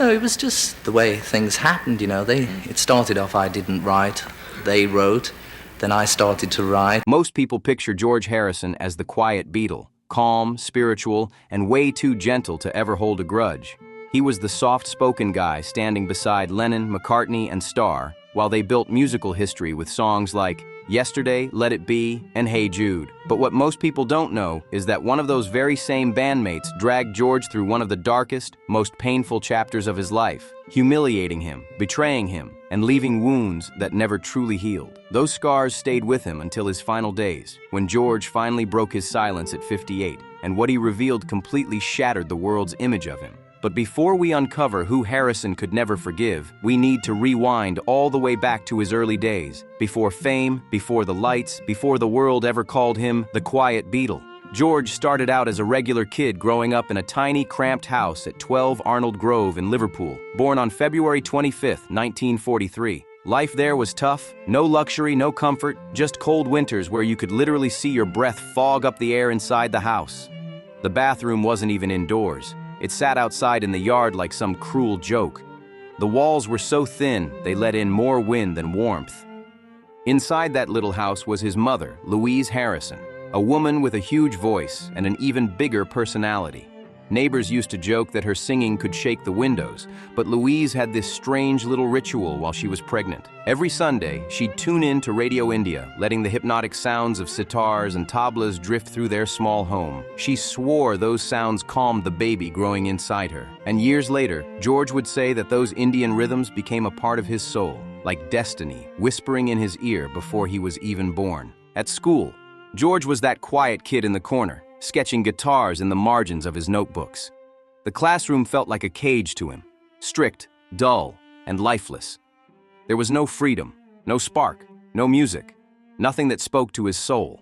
No, it was just the way things happened, It started off I didn't write, they wrote, then I started to write. Most people picture George Harrison as the quiet Beatle, calm, spiritual, and way too gentle to ever hold a grudge. He was the soft-spoken guy standing beside Lennon, McCartney, and Starr, while they built musical history with songs like Yesterday, Let It Be, and Hey Jude. But what most people don't know is that one of those very same bandmates dragged George through one of the darkest, most painful chapters of his life, humiliating him, betraying him, and leaving wounds that never truly healed. Those scars stayed with him until his final days, when George finally broke his silence at 58, and what he revealed completely shattered the world's image of him. But before we uncover who Harrison could never forgive, we need to rewind all the way back to his early days, before fame, before the lights, before the world ever called him the quiet Beatle. George started out as a regular kid growing up in a tiny, cramped house at 12 Arnold Grove in Liverpool, born on February 25, 1943. Life there was tough, no luxury, no comfort, just cold winters where you could literally see your breath fog up the air inside the house. The bathroom wasn't even indoors. It sat outside in the yard like some cruel joke. The walls were so thin, they let in more wind than warmth. Inside that little house was his mother, Louise Harrison, a woman with a huge voice and an even bigger personality. Neighbors used to joke that her singing could shake the windows, but Louise had this strange little ritual while she was pregnant. Every Sunday, she'd tune in to Radio India, letting the hypnotic sounds of sitars and tablas drift through their small home. She swore those sounds calmed the baby growing inside her. And years later, George would say that those Indian rhythms became a part of his soul, like destiny, whispering in his ear before he was even born. At school, George was that quiet kid in the corner, sketching guitars in the margins of his notebooks. The classroom felt like a cage to him, strict, dull, and lifeless. There was no freedom, no spark, no music, nothing that spoke to his soul.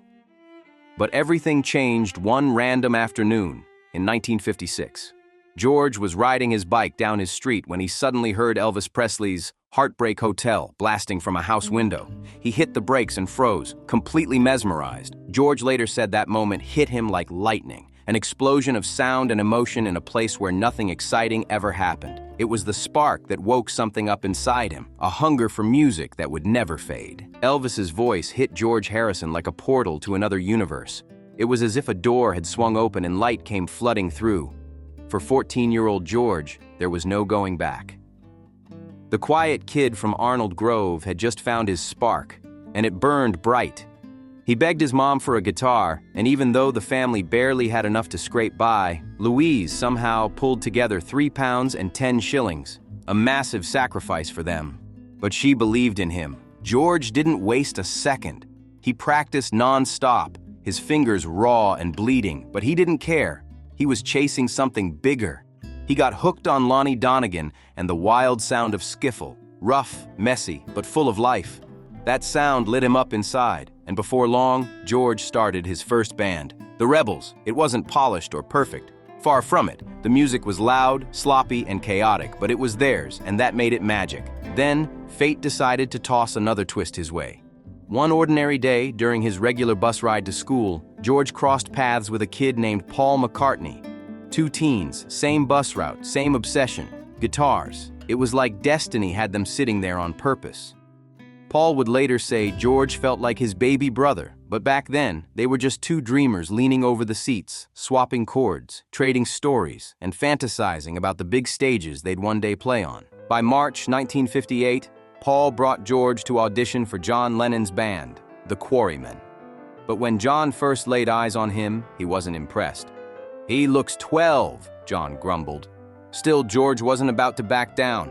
But everything changed one random afternoon in 1956. George was riding his bike down his street when he suddenly heard Elvis Presley's Heartbreak Hotel blasting from a house window. He hit the brakes and froze, completely mesmerized. George later said that moment hit him like lightning, an explosion of sound and emotion in a place where nothing exciting ever happened. It was the spark that woke something up inside him, a hunger for music that would never fade. Elvis's voice hit George Harrison like a portal to another universe. It was as if a door had swung open and light came flooding through. For 14-year-old George, there was no going back. The quiet kid from Arnold Grove had just found his spark, and it burned bright. He begged his mom for a guitar, and even though the family barely had enough to scrape by, Louise somehow pulled together £3 and 10 shillings, a massive sacrifice for them. But she believed in him. George didn't waste a second. He practiced non-stop, his fingers raw and bleeding, but he didn't care. He was chasing something bigger. He got hooked on Lonnie Donegan and the wild sound of skiffle, rough, messy, but full of life. That sound lit him up inside, and before long, George started his first band, The Rebels. It wasn't polished or perfect. Far from it. The music was loud, sloppy, and chaotic, but it was theirs, and that made it magic. Then, fate decided to toss another twist his way. One ordinary day, during his regular bus ride to school, George crossed paths with a kid named Paul McCartney. Two teens, same bus route, same obsession, guitars. It was like destiny had them sitting there on purpose. Paul would later say George felt like his baby brother, but back then, they were just two dreamers leaning over the seats, swapping chords, trading stories, and fantasizing about the big stages they'd one day play on. By March 1958, Paul brought George to audition for John Lennon's band, the Quarrymen. But when John first laid eyes on him, he wasn't impressed. "He looks 12, John grumbled. Still, George wasn't about to back down.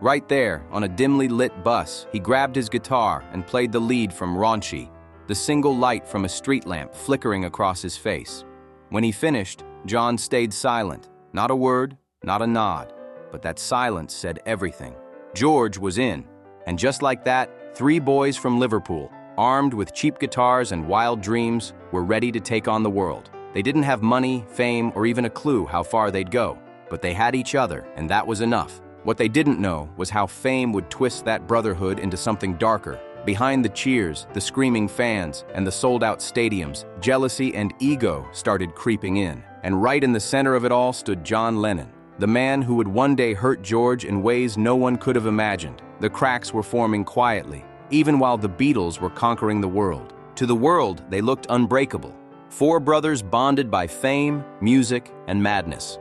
Right there, on a dimly lit bus, he grabbed his guitar and played the lead from Raunchy, the single light from a street lamp flickering across his face. When he finished, John stayed silent. Not a word, not a nod, but that silence said everything. George was in, and just like that, 3 boys from Liverpool, armed with cheap guitars and wild dreams, were ready to take on the world. They didn't have money, fame, or even a clue how far they'd go, but they had each other, and that was enough. What they didn't know was how fame would twist that brotherhood into something darker. Behind the cheers, the screaming fans, and the sold-out stadiums, jealousy and ego started creeping in. And right in the center of it all stood John Lennon, the man who would one day hurt George in ways no one could have imagined. The cracks were forming quietly, even while the Beatles were conquering the world. To the world, they looked unbreakable. Four brothers bonded by fame, music, and madness.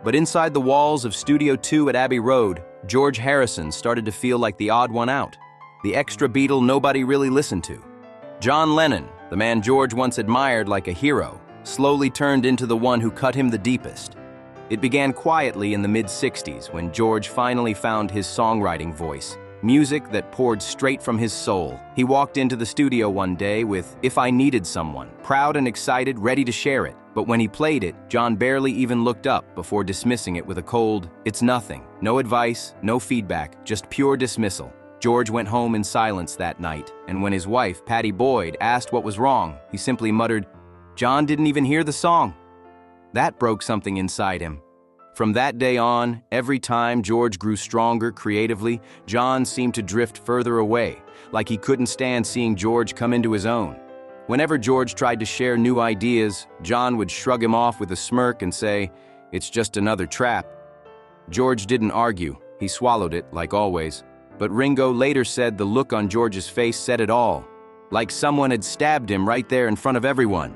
But inside the walls of Studio 2 at Abbey Road, George Harrison started to feel like the odd one out, the extra Beatle nobody really listened to. John Lennon, the man George once admired like a hero, slowly turned into the one who cut him the deepest. It began quietly in the mid-60s when George finally found his songwriting voice, music that poured straight from his soul. He walked into the studio one day with If I Needed Someone, proud and excited, ready to share it. But when he played it, John barely even looked up before dismissing it with a cold, "It's nothing." No advice, no feedback, just pure dismissal. George went home in silence that night, and when his wife, Patty Boyd, asked what was wrong, he simply muttered, "John didn't even hear the song." That broke something inside him. From that day on, every time George grew stronger creatively, John seemed to drift further away, like he couldn't stand seeing George come into his own. Whenever George tried to share new ideas, John would shrug him off with a smirk and say, "It's just another trap." George didn't argue. He swallowed it, like always. But Ringo later said the look on George's face said it all, like someone had stabbed him right there in front of everyone.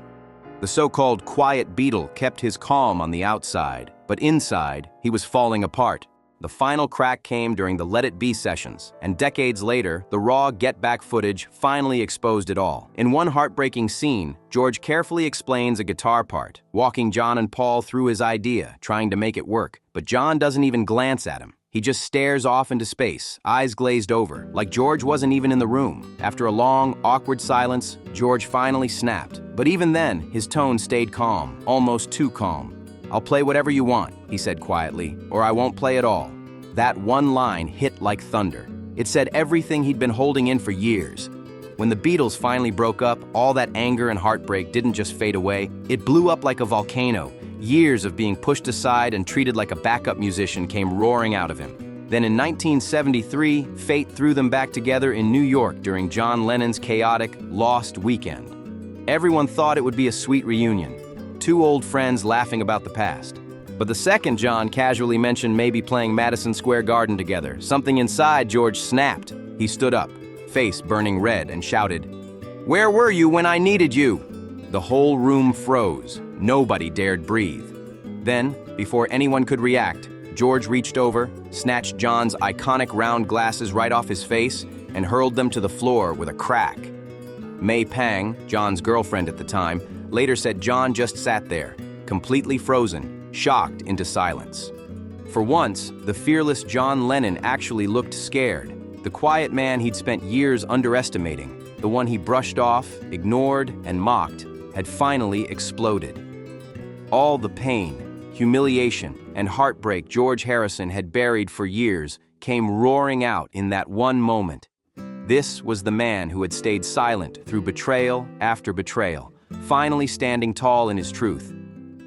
The so-called quiet Beatle kept his calm on the outside, but inside, he was falling apart. The final crack came during the Let It Be sessions, and decades later, the raw Get Back footage finally exposed it all. In one heartbreaking scene, George carefully explains a guitar part, walking John and Paul through his idea, trying to make it work. But John doesn't even glance at him. He just stares off into space, eyes glazed over, like George wasn't even in the room. After a long, awkward silence, George finally snapped. But even then, his tone stayed calm, almost too calm. "I'll play whatever you want," he said quietly, "or I won't play at all." That one line hit like thunder. It said everything he'd been holding in for years. When the Beatles finally broke up, all that anger and heartbreak didn't just fade away. It blew up like a volcano. Years of being pushed aside and treated like a backup musician came roaring out of him. Then in 1973, fate threw them back together in New York during John Lennon's chaotic, lost weekend. Everyone thought it would be a sweet reunion, two old friends laughing about the past. But the second John casually mentioned maybe playing Madison Square Garden together, something inside George snapped. He stood up, face burning red, and shouted, "Where were you when I needed you?" The whole room froze. Nobody dared breathe. Then, before anyone could react, George reached over, snatched John's iconic round glasses right off his face, and hurled them to the floor with a crack. May Pang, John's girlfriend at the time, later said John just sat there, completely frozen, shocked into silence. For once, the fearless John Lennon actually looked scared. The quiet man he'd spent years underestimating, the one he brushed off, ignored, and mocked, had finally exploded. All the pain, humiliation, and heartbreak George Harrison had buried for years came roaring out in that one moment. This was the man who had stayed silent through betrayal after betrayal, finally standing tall in his truth.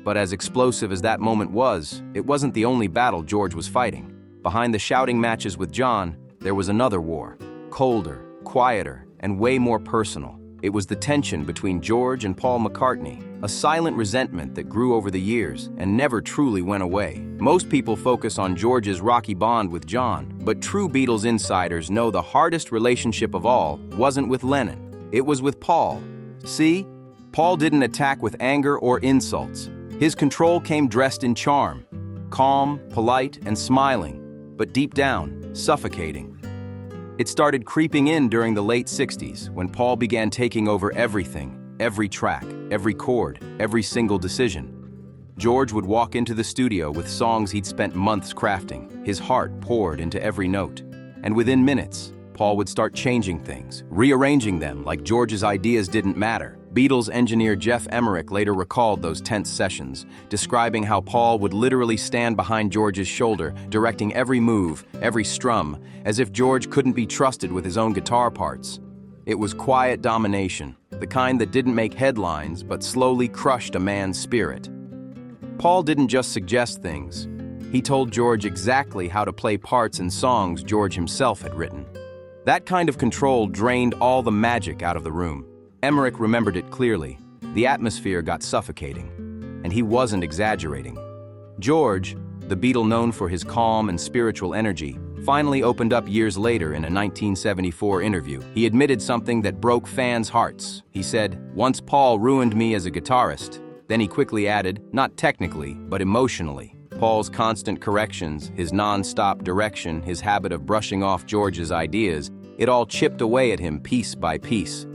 But as explosive as that moment was, it wasn't the only battle George was fighting. Behind the shouting matches with John, there was another war, colder, quieter, and way more personal. It was the tension between George and Paul McCartney, a silent resentment that grew over the years and never truly went away. Most people focus on George's rocky bond with John, but true Beatles insiders know the hardest relationship of all wasn't with Lennon. It was with Paul. See? Paul didn't attack with anger or insults. His control came dressed in charm, calm, polite, and smiling, but deep down, suffocating. It started creeping in during the late 60s when Paul began taking over everything, every track, every chord, every single decision. George would walk into the studio with songs he'd spent months crafting, his heart poured into every note. And within minutes, Paul would start changing things, rearranging them like George's ideas didn't matter. Beatles engineer Geoff Emerick later recalled those tense sessions, describing how Paul would literally stand behind George's shoulder, directing every move, every strum, as if George couldn't be trusted with his own guitar parts. It was quiet domination, the kind that didn't make headlines but slowly crushed a man's spirit. Paul didn't just suggest things. He told George exactly how to play parts in songs George himself had written. That kind of control drained all the magic out of the room. Emerick remembered it clearly. The atmosphere got suffocating, and he wasn't exaggerating. George, the Beatle known for his calm and spiritual energy, finally opened up years later in a 1974 interview. He admitted something that broke fans' hearts. He said, "Once Paul ruined me as a guitarist." Then he quickly added, "Not technically, but emotionally." Paul's constant corrections, his non-stop direction, his habit of brushing off George's ideas, it all chipped away at him piece by piece.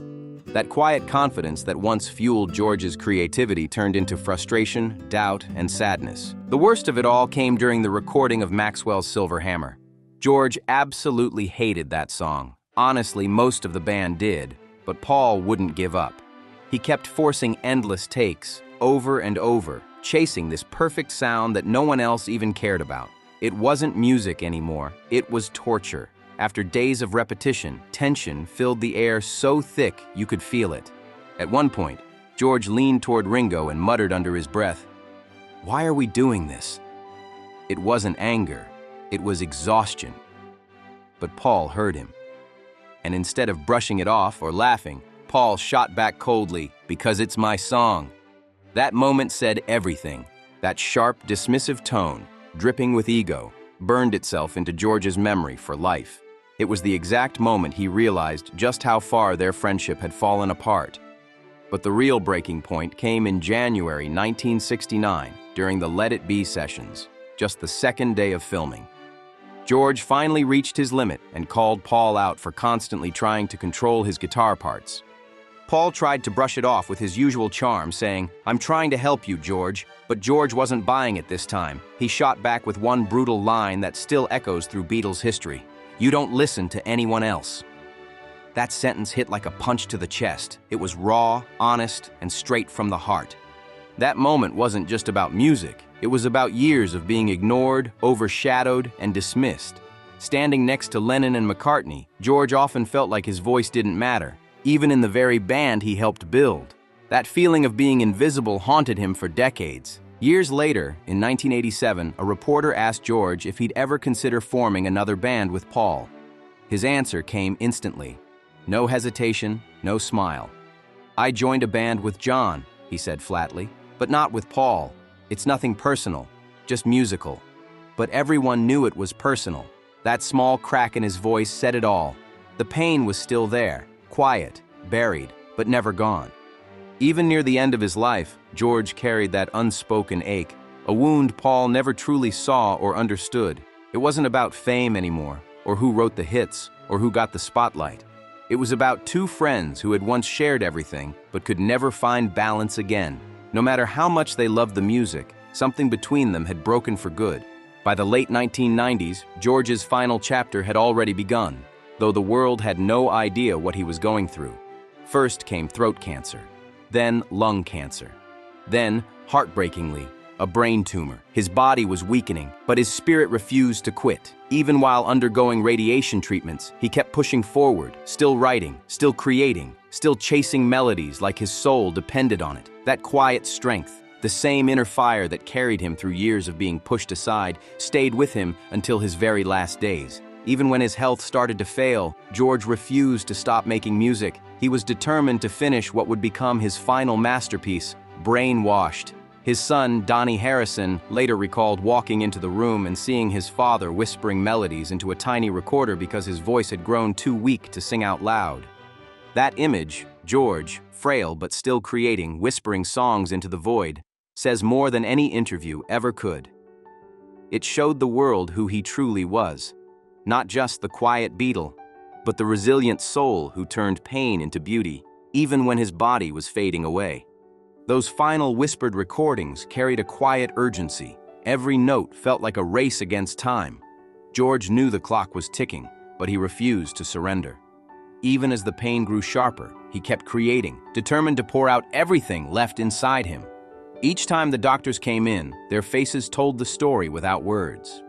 That quiet confidence that once fueled George's creativity turned into frustration, doubt, and sadness. The worst of it all came during the recording of Maxwell's Silver Hammer. George absolutely hated that song. Honestly, most of the band did, but Paul wouldn't give up. He kept forcing endless takes, over and over, chasing this perfect sound that no one else even cared about. It wasn't music anymore, it was torture. After days of repetition, tension filled the air so thick you could feel it. At one point, George leaned toward Ringo and muttered under his breath, "Why are we doing this?" It wasn't anger, it was exhaustion. But Paul heard him. And instead of brushing it off or laughing, Paul shot back coldly, "Because it's my song." That moment said everything. That sharp, dismissive tone, dripping with ego, burned itself into George's memory for life. It was the exact moment he realized just how far their friendship had fallen apart. But the real breaking point came in January 1969, during the Let It Be sessions, just the second day of filming. George finally reached his limit and called Paul out for constantly trying to control his guitar parts. Paul tried to brush it off with his usual charm, saying, "I'm trying to help you, George." But George wasn't buying it this time. He shot back with one brutal line that still echoes through Beatles history: "You don't listen to anyone else." That sentence hit like a punch to the chest. It was raw, honest, and straight from the heart. That moment wasn't just about music. It was about years of being ignored, overshadowed, and dismissed. Standing next to Lennon and McCartney, George often felt like his voice didn't matter, even in the very band he helped build. That feeling of being invisible haunted him for decades. Years later, in 1987, a reporter asked George if he'd ever consider forming another band with Paul. His answer came instantly. No hesitation, no smile. "I joined a band with John," he said flatly, "but not with Paul. It's nothing personal, just musical." But everyone knew it was personal. That small crack in his voice said it all. The pain was still there, quiet, buried, but never gone. Even near the end of his life, George carried that unspoken ache, a wound Paul never truly saw or understood. It wasn't about fame anymore, or who wrote the hits, or who got the spotlight. It was about two friends who had once shared everything, but could never find balance again. No matter how much they loved the music, something between them had broken for good. By the late 1990s, George's final chapter had already begun, though the world had no idea what he was going through. First came throat cancer, then lung cancer, then, heartbreakingly, a brain tumor. His body was weakening, but his spirit refused to quit. Even while undergoing radiation treatments, he kept pushing forward, still writing, still creating, still chasing melodies like his soul depended on it. That quiet strength, the same inner fire that carried him through years of being pushed aside, stayed with him until his very last days. Even when his health started to fail, George refused to stop making music. He was determined to finish what would become his final masterpiece, Brainwashed. His son, Donnie Harrison, later recalled walking into the room and seeing his father whispering melodies into a tiny recorder because his voice had grown too weak to sing out loud. That image, George, frail but still creating, whispering songs into the void, says more than any interview ever could. It showed the world who he truly was. Not just the quiet Beatle, but the resilient soul who turned pain into beauty, even when his body was fading away. Those final whispered recordings carried a quiet urgency. Every note felt like a race against time. George knew the clock was ticking, but he refused to surrender. Even as the pain grew sharper, he kept creating, determined to pour out everything left inside him. Each time the doctors came in, their faces told the story without words.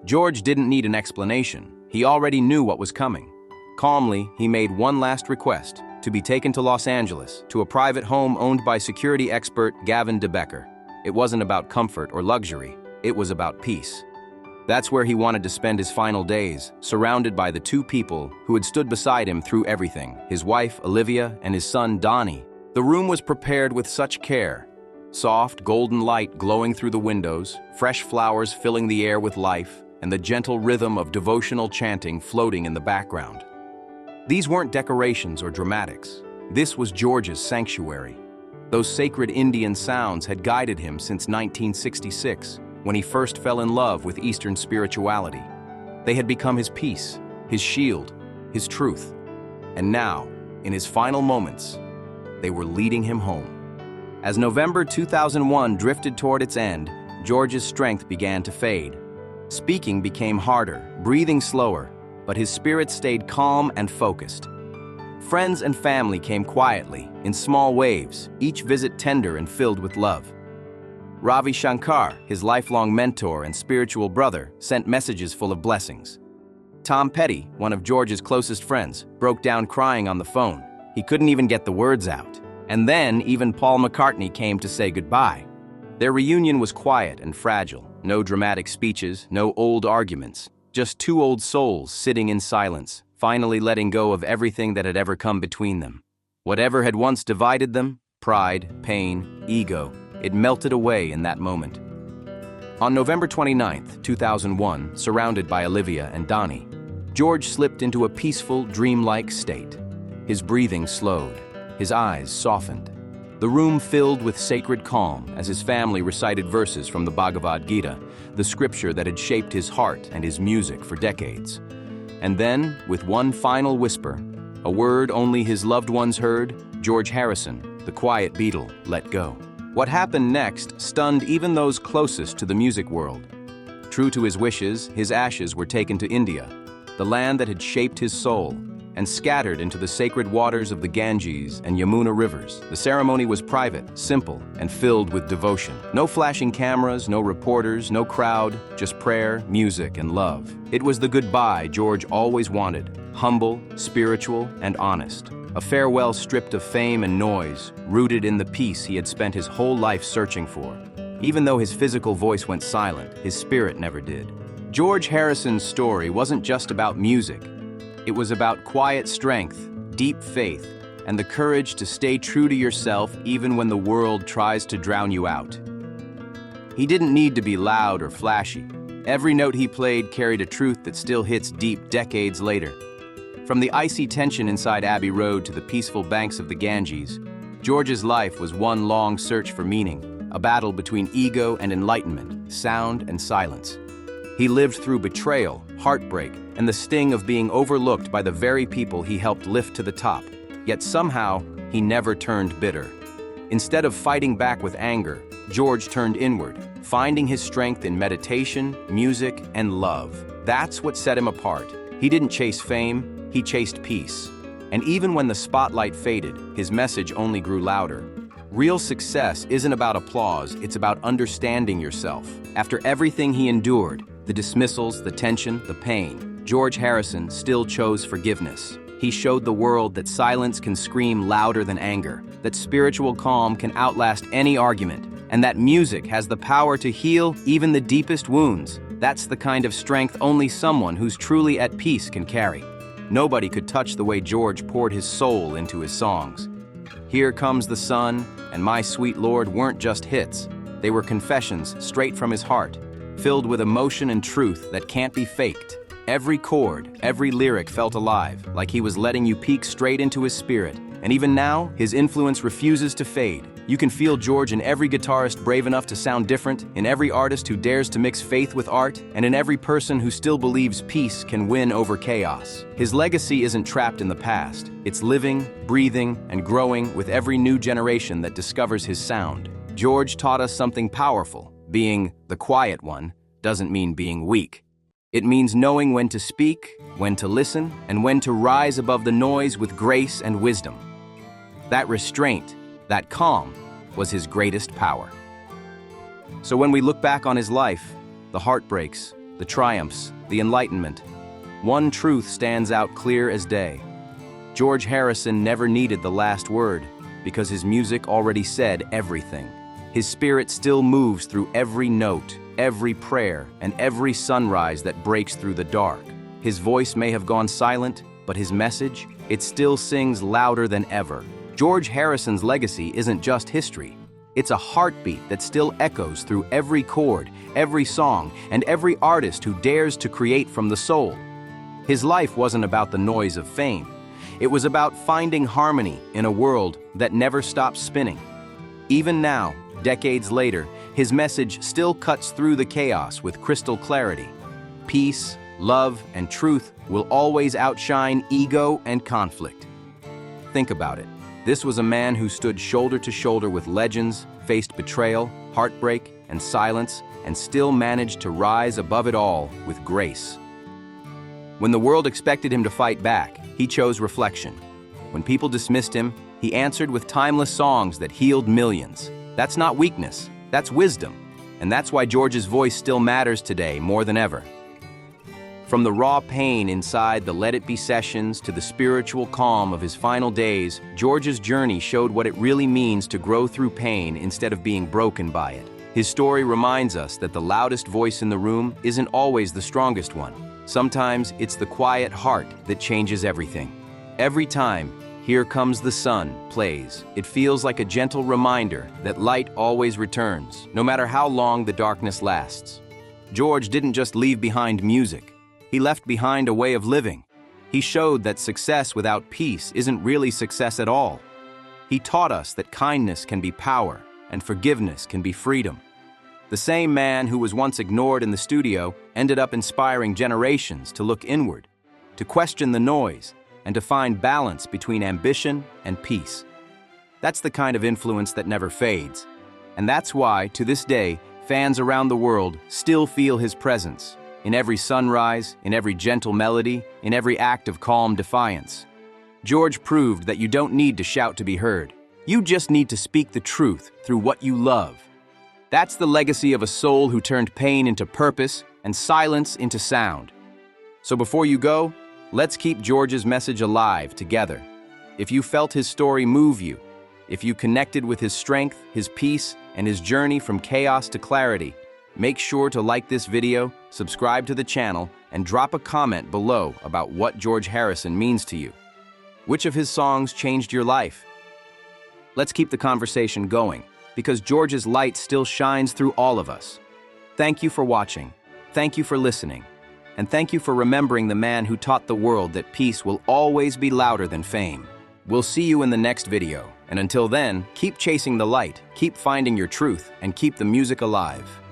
George didn't need an explanation. He already knew what was coming. Calmly, he made one last request: to be taken to Los Angeles, to a private home owned by security expert Gavin DeBecker. It wasn't about comfort or luxury, it was about peace. That's where he wanted to spend his final days, surrounded by the two people who had stood beside him through everything, his wife, Olivia, and his son, Donnie. The room was prepared with such care. Soft, golden light glowing through the windows, fresh flowers filling the air with life, and the gentle rhythm of devotional chanting floating in the background. These weren't decorations or dramatics. This was George's sanctuary. Those sacred Indian sounds had guided him since 1966, when he first fell in love with Eastern spirituality. They had become his peace, his shield, his truth. And now, in his final moments, they were leading him home. As November 2001 drifted toward its end, George's strength began to fade. Speaking became harder, breathing slower, but his spirit stayed calm and focused. Friends and family came quietly, in small waves, each visit tender and filled with love. Ravi Shankar, his lifelong mentor and spiritual brother, sent messages full of blessings. Tom Petty, one of George's closest friends, broke down crying on the phone. He couldn't even get the words out. And then even Paul McCartney came to say goodbye. Their reunion was quiet and fragile. No dramatic speeches, no old arguments. Just two old souls sitting in silence, finally letting go of everything that had ever come between them. Whatever had once divided them, pride, pain, ego, it melted away in that moment. On November 29, 2001, surrounded by Olivia and Donnie, George slipped into a peaceful, dreamlike state. His breathing slowed. His eyes softened. The room filled with sacred calm as his family recited verses from the Bhagavad Gita, the scripture that had shaped his heart and his music for decades. And then, with one final whisper, a word only his loved ones heard, George Harrison, the quiet Beatle, let go. What happened next stunned even those closest to the music world. True to his wishes, his ashes were taken to India, the land that had shaped his soul, and scattered into the sacred waters of the Ganges and Yamuna rivers. The ceremony was private, simple, and filled with devotion. No flashing cameras, no reporters, no crowd, just prayer, music, and love. It was the goodbye George always wanted, humble, spiritual, and honest. A farewell stripped of fame and noise, rooted in the peace he had spent his whole life searching for. Even though his physical voice went silent, his spirit never did. George Harrison's story wasn't just about music. It was about quiet strength, deep faith, and the courage to stay true to yourself even when the world tries to drown you out. He didn't need to be loud or flashy. Every note he played carried a truth that still hits deep decades later. From the icy tension inside Abbey Road to the peaceful banks of the Ganges, George's life was one long search for meaning, a battle between ego and enlightenment, sound and silence. He lived through betrayal, heartbreak, and the sting of being overlooked by the very people he helped lift to the top. Yet somehow, he never turned bitter. Instead of fighting back with anger, George turned inward, finding his strength in meditation, music, and love. That's what set him apart. He didn't chase fame, he chased peace. And even when the spotlight faded, his message only grew louder. Real success isn't about applause, it's about understanding yourself. After everything he endured, the dismissals, the tension, the pain, George Harrison still chose forgiveness. He showed the world that silence can scream louder than anger, that spiritual calm can outlast any argument, and that music has the power to heal even the deepest wounds. That's the kind of strength only someone who's truly at peace can carry. Nobody could touch the way George poured his soul into his songs. Here Comes the Sun and My Sweet Lord weren't just hits. They were confessions straight from his heart, filled with emotion and truth that can't be faked. Every chord, every lyric felt alive, like he was letting you peek straight into his spirit. And even now, his influence refuses to fade. You can feel George in every guitarist brave enough to sound different, in every artist who dares to mix faith with art, and in every person who still believes peace can win over chaos. His legacy isn't trapped in the past. It's living, breathing, and growing with every new generation that discovers his sound. George taught us something powerful. Being the quiet one doesn't mean being weak. It means knowing when to speak, when to listen, and when to rise above the noise with grace and wisdom. That restraint, that calm, was his greatest power. So when we look back on his life, the heartbreaks, the triumphs, the enlightenment, one truth stands out clear as day. George Harrison never needed the last word because his music already said everything. His spirit still moves through every note, every prayer, and every sunrise that breaks through the dark. His voice may have gone silent, but his message, it still sings louder than ever. George Harrison's legacy isn't just history. It's a heartbeat that still echoes through every chord, every song, and every artist who dares to create from the soul. His life wasn't about the noise of fame. It was about finding harmony in a world that never stops spinning. Even now, decades later, his message still cuts through the chaos with crystal clarity. Peace, love, and truth will always outshine ego and conflict. Think about it. This was a man who stood shoulder to shoulder with legends, faced betrayal, heartbreak, and silence, and still managed to rise above it all with grace. When the world expected him to fight back, he chose reflection. When people dismissed him, he answered with timeless songs that healed millions. That's not weakness, that's wisdom. And that's why George's voice still matters today more than ever. From the raw pain inside the Let It Be sessions to the spiritual calm of his final days, George's journey showed what it really means to grow through pain instead of being broken by it. His story reminds us that the loudest voice in the room isn't always the strongest one. Sometimes it's the quiet heart that changes everything. Every time "Here Comes the Sun" plays, it feels like a gentle reminder that light always returns, no matter how long the darkness lasts. George didn't just leave behind music. He left behind a way of living. He showed that success without peace isn't really success at all. He taught us that kindness can be power and forgiveness can be freedom. The same man who was once ignored in the studio ended up inspiring generations to look inward, to question the noise, and to find balance between ambition and peace. That's the kind of influence that never fades. And that's why, to this day, fans around the world still feel his presence. In every sunrise, in every gentle melody, in every act of calm defiance. George proved that you don't need to shout to be heard. You just need to speak the truth through what you love. That's the legacy of a soul who turned pain into purpose and silence into sound. So before you go, let's keep George's message alive together. If you felt his story move you, if you connected with his strength, his peace, and his journey from chaos to clarity, make sure to like this video, subscribe to the channel, and drop a comment below about what George Harrison means to you. Which of his songs changed your life? Let's keep the conversation going, because George's light still shines through all of us. Thank you for watching, thank you for listening, and thank you for remembering the man who taught the world that peace will always be louder than fame. We'll see you in the next video, and until then, keep chasing the light, keep finding your truth, and keep the music alive.